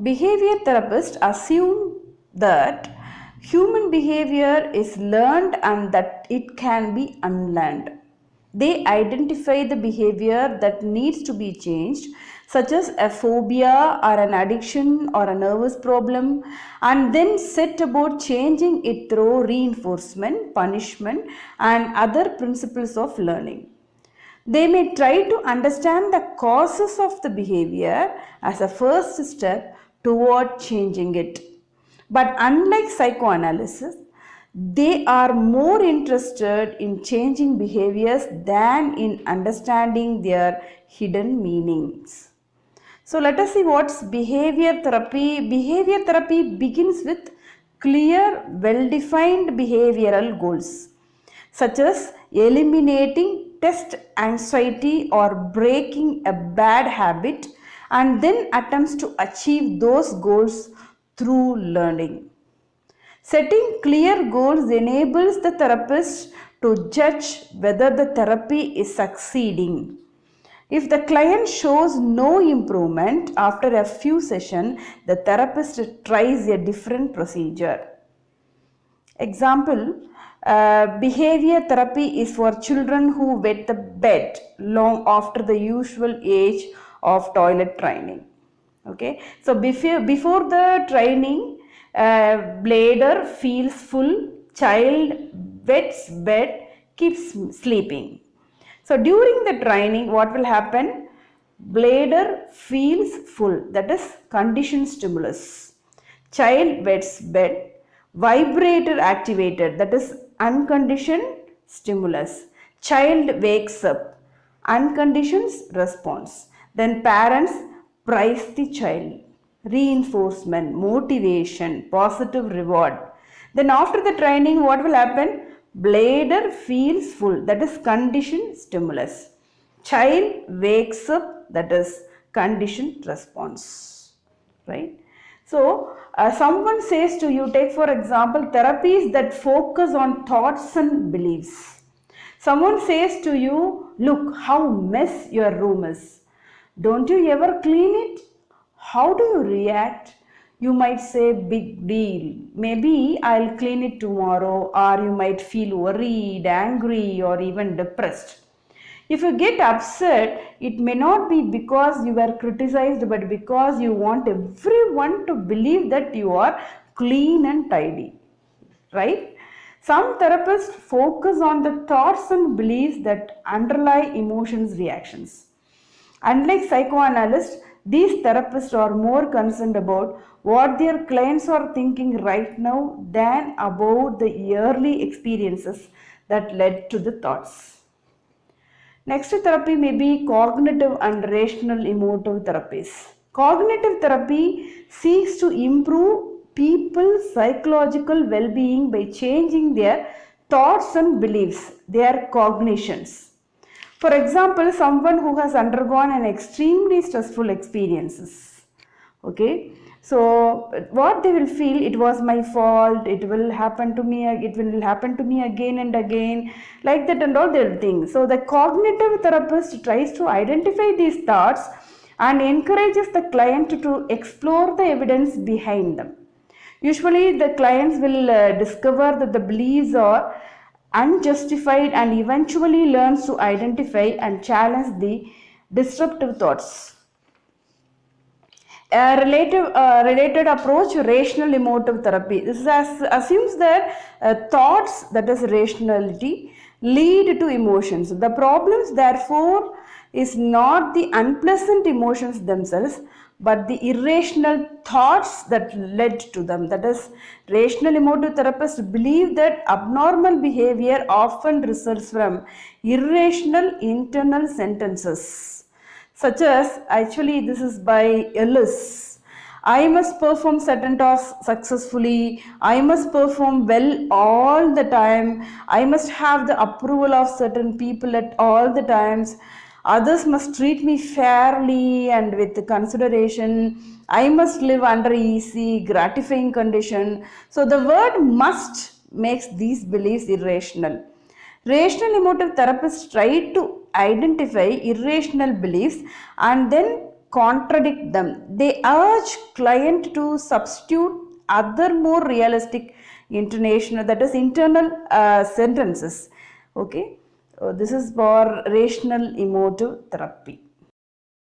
Behavior therapists assume that human behavior is learned and that it can be unlearned. They identify the behavior that needs to be changed, such as a phobia or an addiction or a nervous problem, and then set about changing it through reinforcement, punishment, and other principles of learning. They may try to understand the causes of the behavior as a first step toward changing it. But unlike psychoanalysis, they are more interested in changing behaviors than in understanding their hidden meanings. So let us see what's behavior therapy. Behavior therapy begins with clear, well-defined behavioral goals, such as eliminating test anxiety or breaking a bad habit, and then attempts to achieve those goals through learning. Setting clear goals enables the therapist to judge whether the therapy is succeeding. If the client shows no improvement after a few sessions, the therapist tries a different procedure. Example, behavior therapy is for children who wet the bed long after the usual age of toilet training. Okay, so before the training, bladder feels full, child wets bed, keeps sleeping. So during the training, what will happen? Bladder feels full, that is conditioned stimulus. Child wets bed, vibrator activated, that is unconditioned stimulus. Child wakes up, unconditioned response. Then parents praise the child, reinforcement, motivation, positive reward. Then after the training, what will happen? Bladder feels full, that is conditioned stimulus. Child wakes up, that is conditioned response, right? So someone says to you, take for example therapies that focus on thoughts and beliefs. Someone says to you, look how mess your room is. Don't you ever clean it? How do you react? You might say, big deal. Maybe I'll clean it tomorrow, or you might feel worried, angry, or even depressed. If you get upset, it may not be because you were criticized, but because you want everyone to believe that you are clean and tidy, right? Some therapists focus on the thoughts and beliefs that underlie emotions reactions. Unlike psychoanalysts, these therapists are more concerned about what their clients are thinking right now than about the early experiences that led to the thoughts. Next therapy may be cognitive and rational emotive therapies. Cognitive therapy seeks to improve people's psychological well-being by changing their thoughts and beliefs, their cognitions. For example, someone who has undergone an extremely stressful experiences. Okay, so what they will feel, it was my fault, it will happen to me again and again, like that, and all their things. So the cognitive therapist tries to identify these thoughts and encourages the client to explore the evidence behind them. Usually the clients will discover that the beliefs are unjustified and eventually learns to identify and challenge the disruptive thoughts. A related approach, rational emotive therapy. This assumes that thoughts, that is rationality, lead to emotions. The problems therefore is not the unpleasant emotions themselves, but the irrational thoughts that led to them. That is, rational emotive therapists believe that abnormal behavior often results from irrational internal sentences, such as, actually this is by Ellis, I must perform certain tasks successfully, I must perform well all the time, I must have the approval of certain people at all the times, others must treat me fairly and with consideration, I must live under easy, gratifying condition. So the word must makes these beliefs irrational. Rational emotive therapists try to identify irrational beliefs and then contradict them. They urge client to substitute other more realistic intonation, that is internal sentences. Okay, this is for rational emotive therapy.